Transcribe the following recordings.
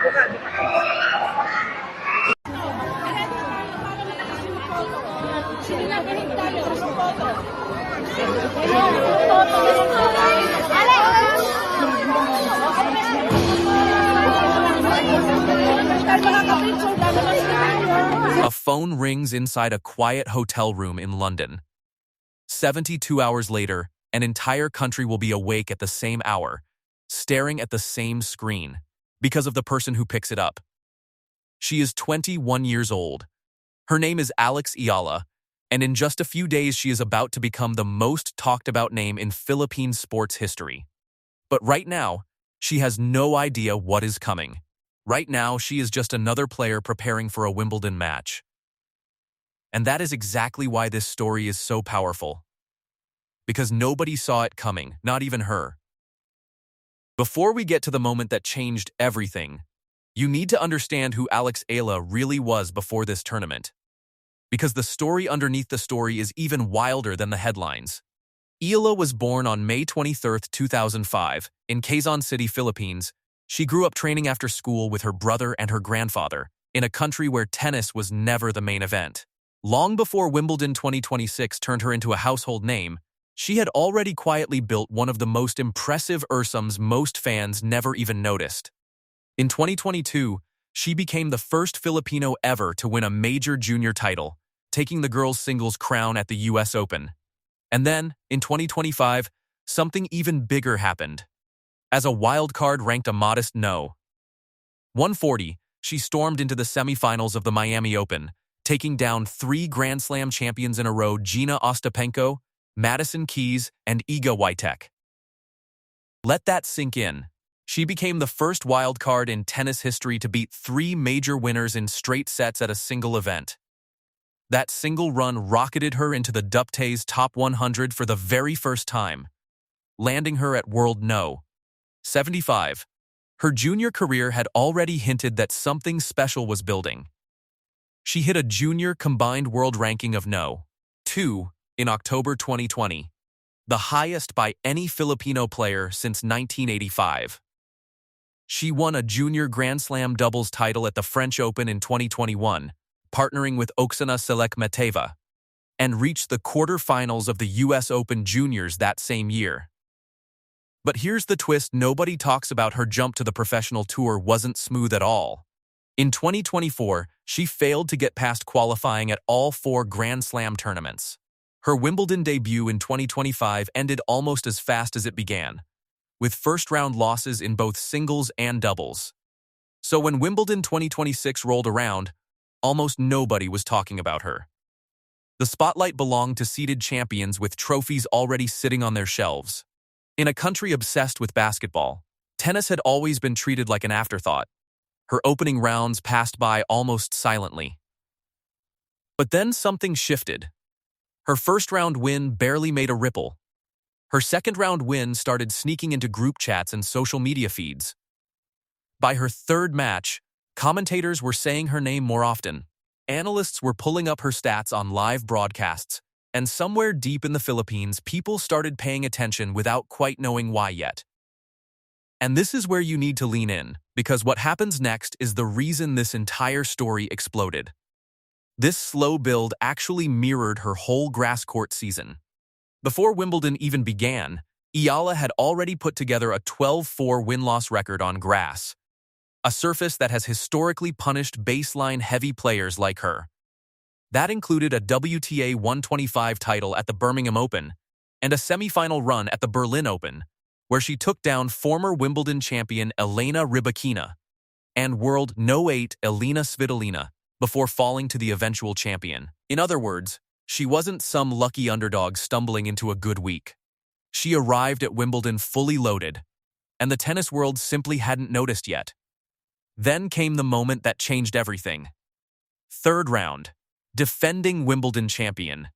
A phone rings inside a quiet hotel room in London. 72 hours later, an entire country will be awake at the same hour, staring at the same screen, because of the person who picks it up. She is 21 years old. Her name is Alex Eala, and in just a few days she is about to become the most talked about name in Philippine sports history. But right now, she has no idea what is coming. Right now, she is just another player preparing for a Wimbledon match. And that is exactly why this story is so powerful. Because nobody saw it coming, not even her. Before we get to the moment that changed everything, you need to understand who Alex Eala really was before this tournament. Because the story underneath the story is even wilder than the headlines. Eala was born on May 23, 2005, in Quezon City, Philippines. She grew up training after school with her brother and her grandfather, in a country where tennis was never the main event. Long before Wimbledon 2026 turned her into a household name, she had already quietly built one of the most impressive ursums most fans never even noticed. In 2022, she became the first Filipino ever to win a major junior title, taking the girls' singles crown at the US Open. And then, in 2025, something even bigger happened. As a wild card ranked a modest no. 140, she stormed into the semifinals of the Miami Open, taking down 3 Grand Slam champions in a row: Gina Ostapenko, Madison Keys, and Iga Swiatek. Let that sink in. She became the first wild card in tennis history to beat 3 major winners in straight sets at a single event. That single run rocketed her into the WTA's top 100 for the very first time, landing her at World No. 75. Her junior career had already hinted that something special was building. She hit a junior combined world ranking of No. 2 in October 2020, the highest by any Filipino player since 1985. She won a junior Grand Slam doubles title at the French Open in 2021, partnering with Oksana Selekmeteva, and reached the quarterfinals of the US Open Juniors that same year. But here's the twist: nobody talks about her jump to the professional tour wasn't smooth at all. In 2024, she failed to get past qualifying at all 4 Grand Slam tournaments. Her Wimbledon debut in 2025 ended almost as fast as it began, with first-round losses in both singles and doubles. So when Wimbledon 2026 rolled around, almost nobody was talking about her. The spotlight belonged to seeded champions with trophies already sitting on their shelves. In a country obsessed with basketball, tennis had always been treated like an afterthought. Her opening rounds passed by almost silently. But then something shifted. Her first-round win barely made a ripple. Her second-round win started sneaking into group chats and social media feeds. By her third match, commentators were saying her name more often. Analysts were pulling up her stats on live broadcasts, and somewhere deep in the Philippines, people started paying attention without quite knowing why yet. And this is where you need to lean in, because what happens next is the reason this entire story exploded. This slow build actually mirrored her whole grass court season. Before Wimbledon even began, Eala had already put together a 12-4 win-loss record on grass, a surface that has historically punished baseline-heavy players like her. That included a WTA 125 title at the Birmingham Open and a semifinal run at the Berlin Open, where she took down former Wimbledon champion Elena Rybakina and World No. 8 Elina Svitolina before falling to the eventual champion. In other words, she wasn't some lucky underdog stumbling into a good week. She arrived at Wimbledon fully loaded, and the tennis world simply hadn't noticed yet. Then came the moment that changed everything. Third round. Defending Wimbledon champion.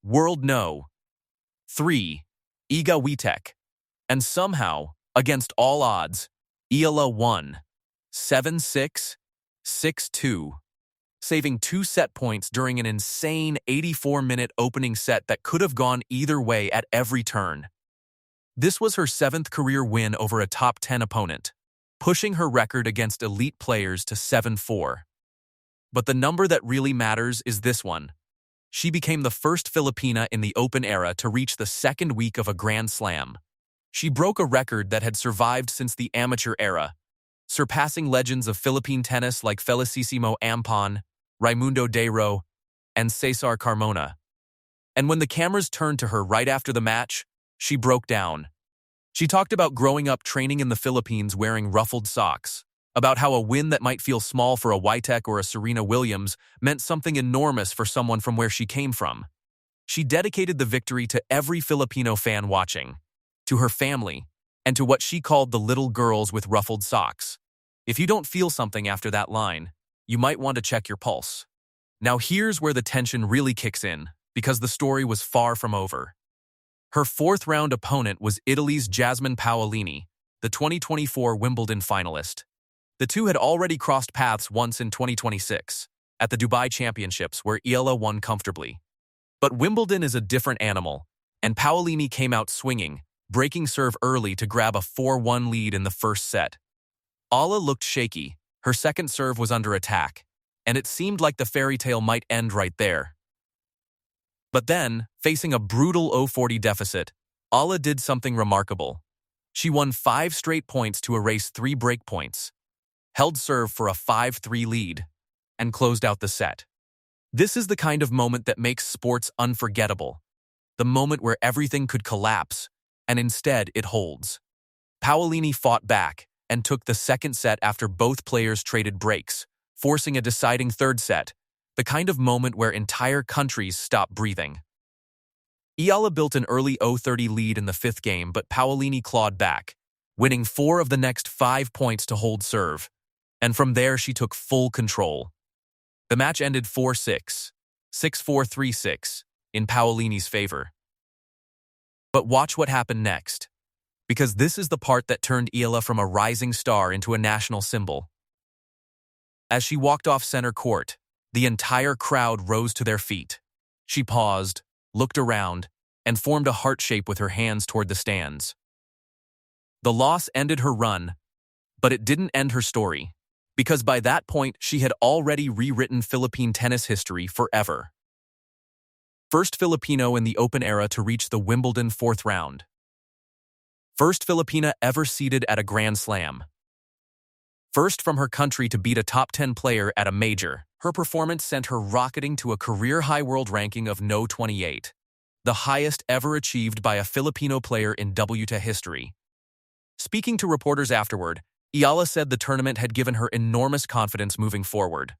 World No. 3. Iga Swiatek. And somehow, against all odds, Eala won. 7-6, 6-2. Saving 2 set points during an insane 84-minute opening set that could have gone either way at every turn. This was her 7th career win over a top 10 opponent. pushing her record against elite players to 7-4. But the number that really matters is this one. She became the first Filipina in the Open era to reach the second week of a Grand Slam. She broke a record that had survived since the amateur era, surpassing legends of Philippine tennis like Felicissimo Ampon, Raimundo Dairo, and Cesar Carmona. And when the cameras turned to her right after the match, she broke down. She talked about growing up training in the Philippines wearing ruffled socks, about how a win that might feel small for a Witek or a Serena Williams meant something enormous for someone from where she came from. She dedicated the victory to every Filipino fan watching, to her family, and to what she called the little girls with ruffled socks. If you don't feel something after that line, you might want to check your pulse. Now here's where the tension really kicks in, because the story was far from over. Her fourth-round opponent was Italy's Jasmine Paolini, the 2024 Wimbledon finalist. The two had already crossed paths once in 2026, at the Dubai Championships where Eala won comfortably. But Wimbledon is a different animal, and Paolini came out swinging, breaking serve early to grab a 4-1 lead in the first set. Eala looked shaky, her second serve was under attack, and it seemed like the fairy tale might end right there. But then, facing a brutal 0-40 deficit, Eala did something remarkable. She won 5 straight points to erase 3 break points, held serve for a 5-3 lead, and closed out the set. This is the kind of moment that makes sports unforgettable. The moment where everything could collapse, and instead it holds. Paolini fought back and took the second set after both players traded breaks, forcing a deciding third set, the kind of moment where entire countries stop breathing. Eala built an early 0-30 lead in the fifth game, but Paolini clawed back, winning 4 of the next 5 points to hold serve, and from there she took full control. The match ended 4-6, 6-4, 3-6, in Paolini's favor. But watch what happened next, because this is the part that turned Eala from a rising star into a national symbol. As she walked off center court, the entire crowd rose to their feet. She paused, looked around, and formed a heart shape with her hands toward the stands. The loss ended her run, but it didn't end her story, because by that point she had already rewritten Philippine tennis history forever. First Filipino in the Open era to reach the Wimbledon fourth round. First Filipina ever seeded at a Grand Slam. First from her country to beat a top 10 player at a major. Her performance sent her rocketing to a career-high world ranking of No. 28, the highest ever achieved by a Filipino player in WTA history. Speaking to reporters afterward, Eala said the tournament had given her enormous confidence moving forward.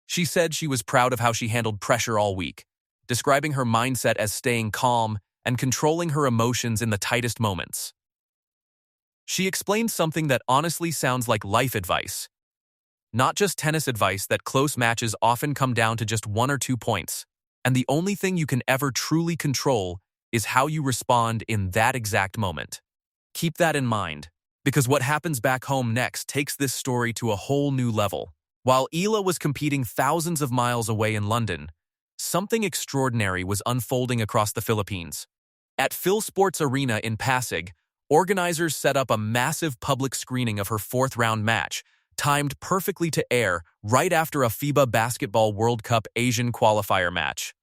She said she was proud of how she handled pressure all week, describing her mindset as staying calm and controlling her emotions in the tightest moments. She explained something that honestly sounds like life advice. Not just tennis advice, that close matches often come down to just 1 or 2 points, and the only thing you can ever truly control is how you respond in that exact moment. Keep that in mind, because what happens back home next takes this story to a whole new level. While Eala was competing thousands of miles away in London, something extraordinary was unfolding across the Philippines. At Phil Sports Arena in Pasig, organizers set up a massive public screening of her fourth-round match, timed perfectly to air right after a FIBA Basketball World Cup Asian qualifier match.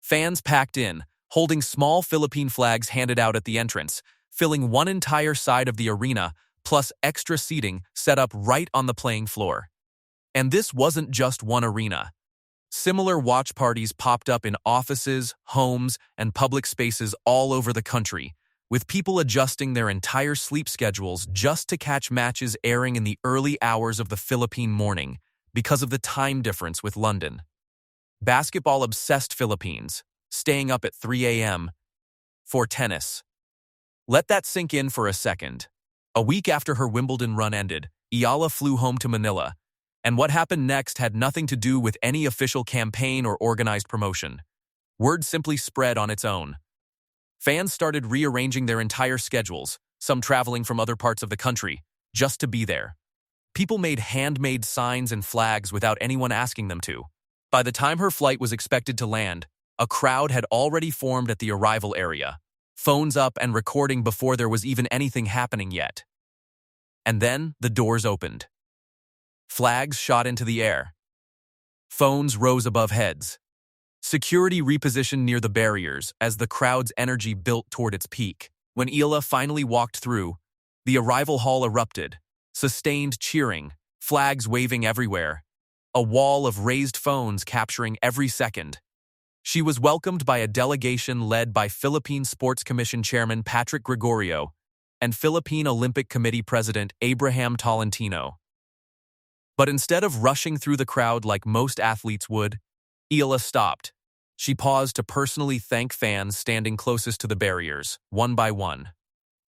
Fans packed in, holding small Philippine flags handed out at the entrance, filling one entire side of the arena, plus extra seating set up right on the playing floor. And this wasn't just one arena. Similar watch parties popped up in offices, homes, and public spaces all over the country, with people adjusting their entire sleep schedules just to catch matches airing in the early hours of the Philippine morning because of the time difference with London. Basketball-obsessed Philippines, staying up at 3 a.m. for tennis. Let that sink in for a second. A week after her Wimbledon run ended, Eala flew home to Manila, and what happened next had nothing to do with any official campaign or organized promotion. Word simply spread on its own. Fans started rearranging their entire schedules, some traveling from other parts of the country, just to be there. People made handmade signs and flags without anyone asking them to. By the time her flight was expected to land, a crowd had already formed at the arrival area, phones up and recording before there was even anything happening yet. And then the doors opened. Flags shot into the air. Phones rose above heads. Security repositioned near the barriers as the crowd's energy built toward its peak. When Eala finally walked through, the arrival hall erupted, sustained cheering, flags waving everywhere, a wall of raised phones capturing every second. She was welcomed by a delegation led by Philippine Sports Commission Chairman Patrick Gregorio and Philippine Olympic Committee President Abraham Tolentino. But instead of rushing through the crowd like most athletes would, Eala stopped. She paused to personally thank fans standing closest to the barriers, one by one.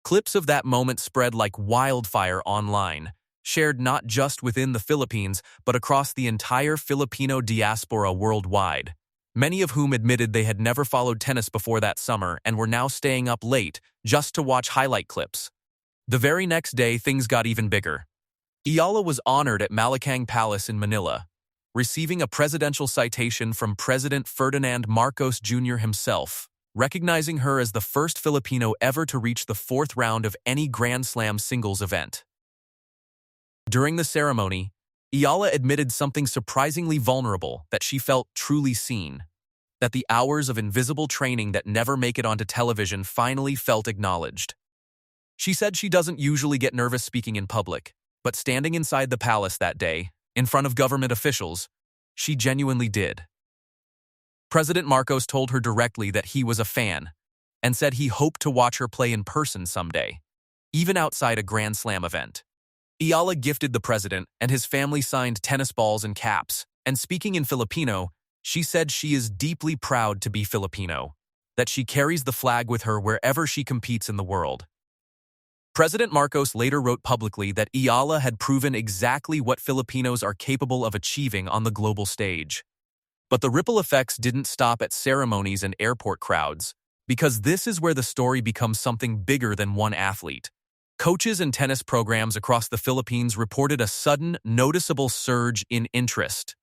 Clips of that moment spread like wildfire online, shared not just within the Philippines, but across the entire Filipino diaspora worldwide, many of whom admitted they had never followed tennis before that summer and were now staying up late just to watch highlight clips. The very next day, things got even bigger. Eala was honored at Malacanang Palace in Manila, receiving a presidential citation from President Ferdinand Marcos Jr. himself, recognizing her as the first Filipino ever to reach the fourth round of any Grand Slam singles event. During the ceremony, Eala admitted something surprisingly vulnerable, that she felt truly seen, that the hours of invisible training that never make it onto television finally felt acknowledged. She said she doesn't usually get nervous speaking in public, but standing inside the palace that day, in front of government officials, she genuinely did. President Marcos told her directly that he was a fan and said he hoped to watch her play in person someday, even outside a Grand Slam event. Eala gifted the president and his family signed tennis balls and caps, and speaking in Filipino, she said she is deeply proud to be Filipino, that she carries the flag with her wherever she competes in the world. President Marcos later wrote publicly that Eala had proven exactly what Filipinos are capable of achieving on the global stage. But the ripple effects didn't stop at ceremonies and airport crowds, because this is where the story becomes something bigger than one athlete. Coaches and tennis programs across the Philippines reported a sudden, noticeable surge in interest.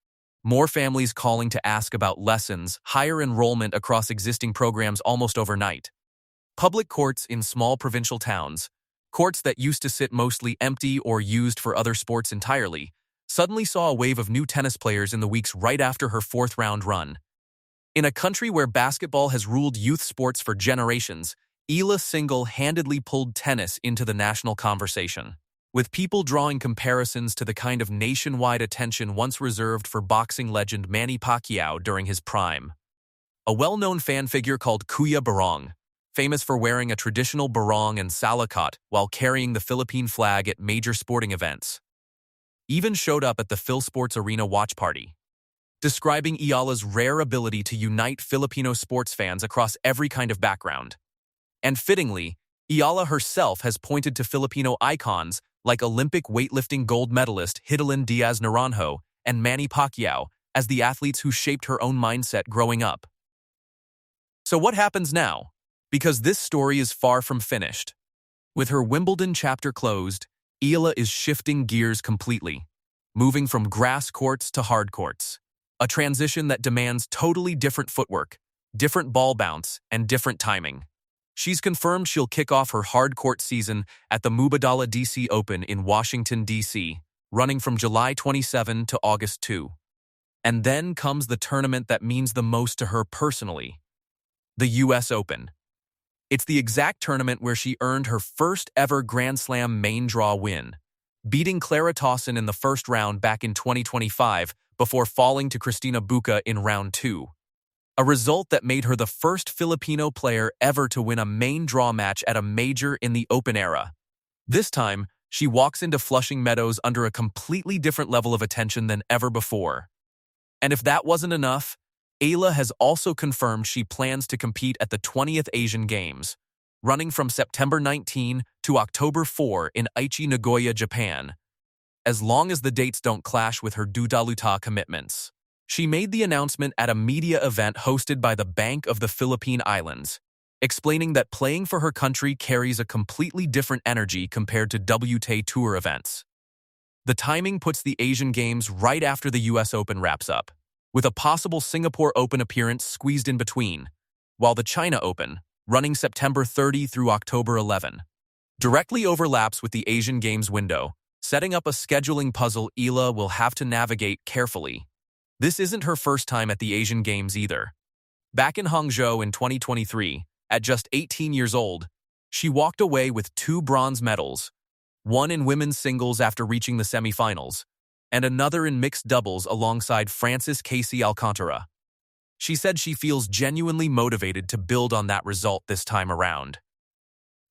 More families calling to ask about lessons, higher enrollment across existing programs almost overnight. Public courts in small provincial towns, courts that used to sit mostly empty or used for other sports entirely, suddenly saw a wave of new tennis players in the weeks right after her fourth-round run. In a country where basketball has ruled youth sports for generations, Eala single-handedly pulled tennis into the national conversation, with people drawing comparisons to the kind of nationwide attention once reserved for boxing legend Manny Pacquiao during his prime. A well-known fan figure called Kuya Barong, famous for wearing a traditional barong and salakot while carrying the Philippine flag at major sporting events, even showed up at the PhilSports Arena watch party, describing Eala's rare ability to unite Filipino sports fans across every kind of background. And fittingly, Eala herself has pointed to Filipino icons like Olympic weightlifting gold medalist Hidilyn Diaz Naranjo and Manny Pacquiao as the athletes who shaped her own mindset growing up. So what happens now? Because this story is far from finished. With her Wimbledon chapter closed, Eala is shifting gears completely, moving from grass courts to hard courts, a transition that demands totally different footwork, different ball bounce, and different timing. She's confirmed she'll kick off her hard court season at the Mubadala DC Open in Washington, D.C., running from July 27 to August 2. And then comes the tournament that means the most to her personally, the U.S. Open. It's the exact tournament where she earned her first ever Grand Slam main draw win, beating Clara Tauson in the first round back in 2025 before falling to Cristina Bucca in round 2. A result that made her the first Filipino player ever to win a main draw match at a major in the Open era. This time, she walks into Flushing Meadows under a completely different level of attention than ever before. And if that wasn't enough, Eala has also confirmed she plans to compete at the 20th Asian Games, running from September 19 to October 4 in Aichi, Nagoya, Japan, as long as the dates don't clash with her Dudaluta commitments. She made the announcement at a media event hosted by the Bank of the Philippine Islands, explaining that playing for her country carries a completely different energy compared to WTA Tour events. The timing puts the Asian Games right after the US Open wraps up, with a possible Singapore Open appearance squeezed in between, while the China Open, running September 30 through October 11, directly overlaps with the Asian Games window, setting up a scheduling puzzle Eala will have to navigate carefully. This isn't her first time at the Asian Games either. Back in Hangzhou in 2023, at just 18 years old, she walked away with 2 bronze medals, one in women's singles after reaching the semifinals, and another in mixed doubles alongside Francis Casey Alcantara. She said she feels genuinely motivated to build on that result this time around.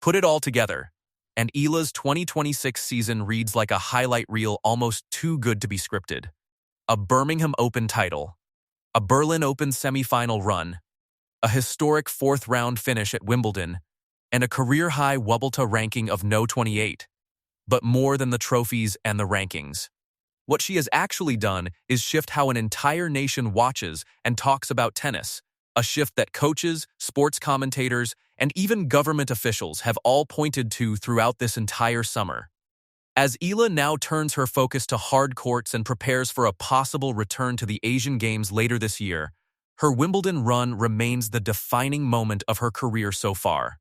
Put it all together, and Eala's 2026 season reads like a highlight reel almost too good to be scripted. A Birmingham Open title, a Berlin Open semifinal run, a historic 4th-round finish at Wimbledon, and a career-high WTA ranking of No. 28. But more than the trophies and the rankings. What she has actually done is shift how an entire nation watches and talks about tennis, a shift that coaches, sports commentators, and even government officials have all pointed to throughout this entire summer. As Eala now turns her focus to hard courts and prepares for a possible return to the Asian Games later this year, her Wimbledon run remains the defining moment of her career so far.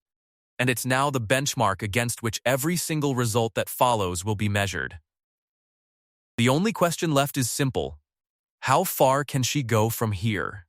And it's now the benchmark against which every single result that follows will be measured. The only question left is simple: how far can she go from here?